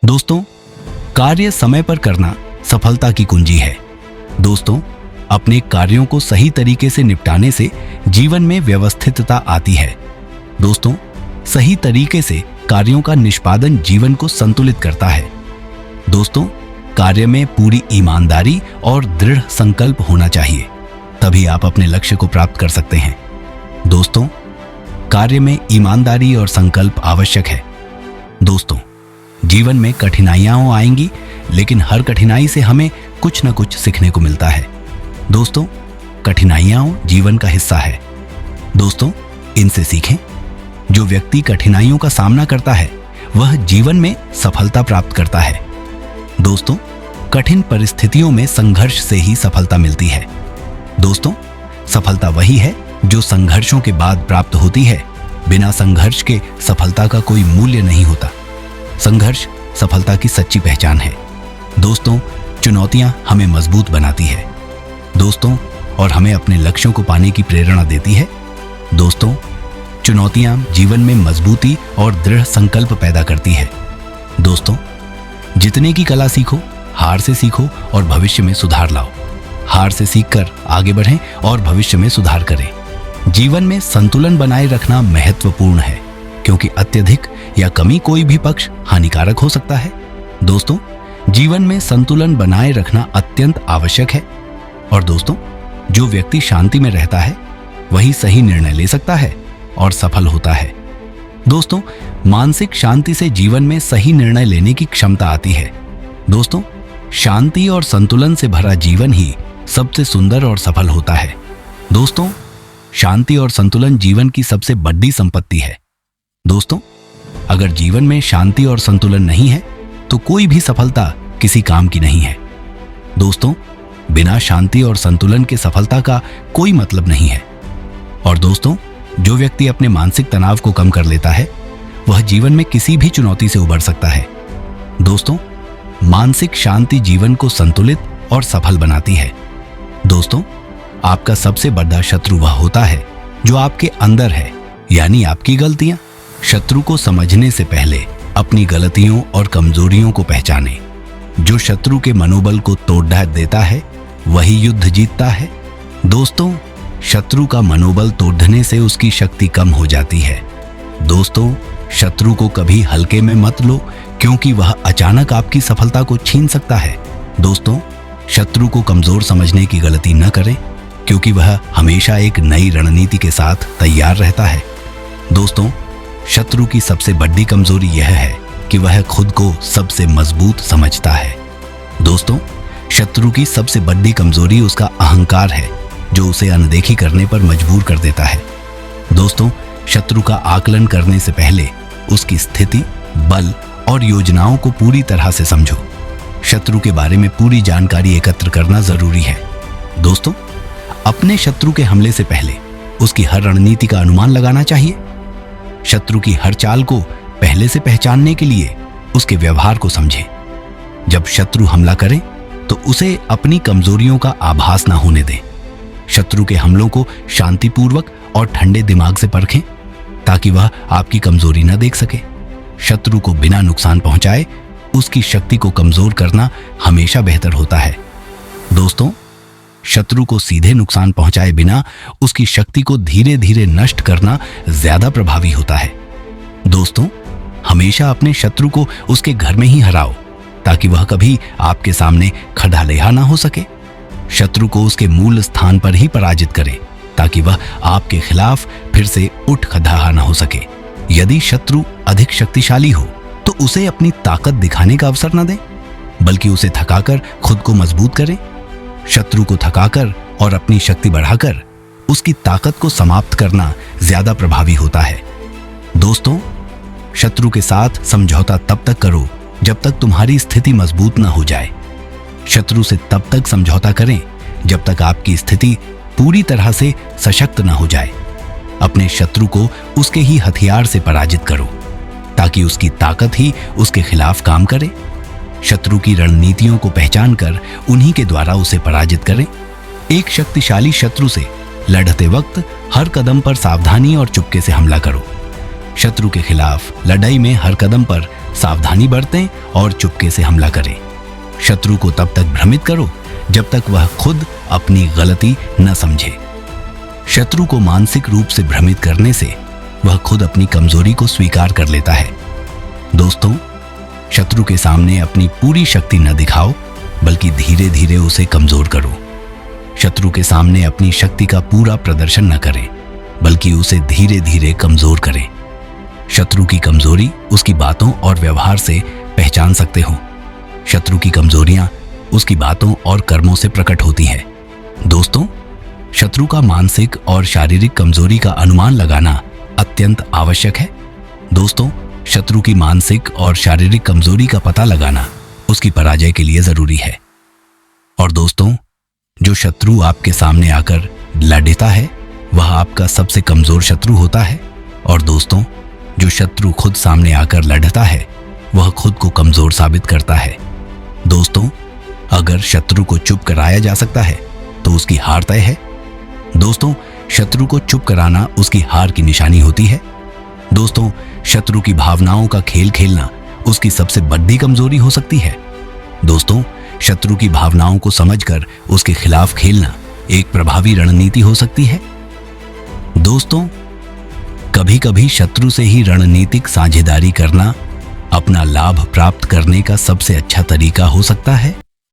दोस्तों, कार्य समय पर करना सफलता की कुंजी है। दोस्तों, अपने कार्यों को सही तरीके से निपटाने से जीवन में व्यवस्थितता आती है। दोस्तों, सही तरीके से कार्यों का निष्पादन जीवन को संतुलित करता है। दोस्तों, कार्य में पूरी ईमानदारी और दृढ़ संकल्प होना चाहिए, तभी आप अपने लक्ष्य को प्राप्त कर सकते हैं। दोस्तों, कार्य में ईमानदारी और संकल्प आवश्यक है। दोस्तों, जीवन में कठिनाइयां आएंगी, लेकिन हर कठिनाई से हमें कुछ न कुछ सीखने को मिलता है। दोस्तों, कठिनाइयां जीवन का हिस्सा है। दोस्तों, इनसे सीखें। जो व्यक्ति कठिनाइयों का सामना करता है वह जीवन में सफलता प्राप्त करता है। दोस्तों, कठिन परिस्थितियों में संघर्ष से ही सफलता मिलती है। दोस्तों, सफलता वही है जो संघर्षों के बाद प्राप्त होती है। बिना संघर्ष के सफलता का कोई मूल्य नहीं होता। संघर्ष सफलता की सच्ची पहचान है। दोस्तों, चुनौतियां हमें मजबूत बनाती है। दोस्तों, और हमें अपने लक्ष्यों को पाने की प्रेरणा देती है। दोस्तों, चुनौतियां जीवन में मजबूती और दृढ़ संकल्प पैदा करती है। दोस्तों, जितने की कला सीखो, हार से सीखो और भविष्य में सुधार लाओ। हार से सीखकर आगे बढ़ें और भविष्य में सुधार करें। जीवन में संतुलन बनाए रखना महत्वपूर्ण है, क्योंकि अत्यधिक या कमी कोई भी पक्ष हानिकारक हो सकता है। दोस्तों, जीवन में संतुलन बनाए रखना अत्यंत आवश्यक है। और दोस्तों, जो व्यक्ति शांति में रहता है वही सही निर्णय ले सकता है और सफल होता है। दोस्तों, मानसिक शांति से जीवन में सही निर्णय लेने की क्षमता आती है। दोस्तों, शांति और संतुलन से भरा जीवन ही सबसे सुंदर और सफल होता है। दोस्तों, शांति और संतुलन जीवन की सबसे बड़ी संपत्ति है। दोस्तों, अगर जीवन में शांति और संतुलन नहीं है तो कोई भी सफलता किसी काम की नहीं है। दोस्तों, बिना शांति और संतुलन के सफलता का कोई मतलब नहीं है। और दोस्तों, जो व्यक्ति अपने मानसिक तनाव को कम कर लेता है वह जीवन में किसी भी चुनौती से उबर सकता है। दोस्तों, मानसिक शांति जीवन को संतुलित और सफल बनाती है। दोस्तों, आपका सबसे बड़ा शत्रु वह होता है जो आपके अंदर है, यानी आपकी गलतियां। शत्रु को समझने से पहले अपनी गलतियों और कमजोरियों को पहचानें। जो शत्रु के मनोबल को तोड़ देता है वही युद्ध जीतता है। दोस्तों, शत्रु का मनोबल तोड़ने से उसकी शक्ति कम हो जाती है। दोस्तों, शत्रु को कभी हल्के में मत लो, क्योंकि वह अचानक आपकी सफलता को छीन सकता है। दोस्तों, शत्रु को कमजोर समझने की गलती न करें, क्योंकि वह हमेशा एक नई रणनीति के साथ तैयार रहता है। दोस्तों, शत्रु की सबसे बड़ी कमजोरी यह है कि वह खुद को सबसे मजबूत समझता है। दोस्तों, शत्रु की सबसे बड़ी कमजोरी उसका अहंकार है, जो उसे अनदेखी करने पर मजबूर कर देता है। दोस्तों, शत्रु का आकलन करने से पहले उसकी स्थिति, बल और योजनाओं को पूरी तरह से समझो। शत्रु के बारे में पूरी जानकारी एकत्र करना जरूरी है। दोस्तों, अपने शत्रु के हमले से पहले उसकी हर रणनीति का अनुमान लगाना चाहिए। शत्रु की हर चाल को पहले से पहचानने के लिए उसके व्यवहार को समझें। जब शत्रु हमला करे तो उसे अपनी कमजोरियों का आभास न होने दें। शत्रु के हमलों को शांतिपूर्वक और ठंडे दिमाग से परखें, ताकि वह आपकी कमजोरी न देख सके। शत्रु को बिना नुकसान पहुंचाए उसकी शक्ति को कमजोर करना हमेशा बेहतर होता है। दोस्तों, शत्रु को सीधे नुकसान पहुंचाए बिना उसकी शक्ति को धीरे धीरे नष्ट करना ज्यादा प्रभावी होता है। दोस्तों, हमेशा अपने शत्रु को उसके घर में ही हराओ, ताकि वह कभी आपके सामने खड़ालेहा ना हो सके। शत्रु को उसके मूल स्थान पर ही पराजित करें, ताकि वह आपके खिलाफ फिर से उठ खड़ा ना हो सके। यदि शत्रु अधिक शक्तिशाली हो तो उसे अपनी ताकत दिखाने का अवसर न दें, बल्कि उसे थकाकर खुद को मजबूत करें। शत्रु को थकाकर और अपनी शक्ति बढ़ाकर उसकी ताकत को समाप्त करना ज्यादा प्रभावी होता है। दोस्तों, शत्रु के साथ समझौता तब तक करो जब तक तुम्हारी स्थिति मजबूत न हो जाए। शत्रु से तब तक समझौता करें जब तक आपकी स्थिति पूरी तरह से सशक्त न हो जाए। अपने शत्रु को उसके ही हथियार से पराजित करो, ताकि उसकी ताकत ही उसके खिलाफ काम करे। शत्रु की रणनीतियों को पहचान कर उन्हीं के द्वारा उसे पराजित करें। एक शक्तिशाली शत्रु से लड़ते वक्त हर कदम पर सावधानी और चुपके से हमला करो। शत्रु के खिलाफ लड़ाई में हर कदम पर सावधानी बरतें और चुपके से हमला करें। शत्रु को तब तक भ्रमित करो जब तक वह खुद अपनी गलती न समझे। शत्रु को मानसिक रूप से भ्रमित करने से वह खुद अपनी कमजोरी को स्वीकार कर लेता है। दोस्तों, शत्रु के सामने अपनी पूरी शक्ति न दिखाओ, बल्कि धीरे धीरे उसे कमजोर करो। शत्रु के सामने अपनी शक्ति का पूरा प्रदर्शन न करें, बल्कि उसे धीरे धीरे कमजोर करें। शत्रु की कमजोरी उसकी बातों और व्यवहार से पहचान सकते हो। शत्रु की कमजोरियां उसकी बातों और कर्मों से प्रकट होती है। दोस्तों, शत्रु का मानसिक और शारीरिक कमजोरी का अनुमान लगाना अत्यंत आवश्यक है। दोस्तों, शत्रु की मानसिक और शारीरिक कमजोरी का पता लगाना उसकी पराजय के लिए जरूरी है। और दोस्तों, जो शत्रु आपके सामने आकर लड़ता है वह आपका सबसे कमजोर शत्रु होता है। और दोस्तों, जो शत्रु खुद सामने आकर लड़ता है वह खुद को कमजोर साबित करता है। दोस्तों, अगर शत्रु को चुप कराया जा सकता है तो उसकी हार तय है। दोस्तों, शत्रु को चुप कराना उसकी हार की निशानी होती है। दोस्तों, शत्रु की भावनाओं का खेल खेलना उसकी सबसे बड़ी कमजोरी हो सकती है। दोस्तों, शत्रु की भावनाओं को समझकर उसके खिलाफ खेलना एक प्रभावी रणनीति हो सकती है। दोस्तों, कभी कभी शत्रु से ही रणनीतिक साझेदारी करना अपना लाभ प्राप्त करने का सबसे अच्छा तरीका हो सकता है।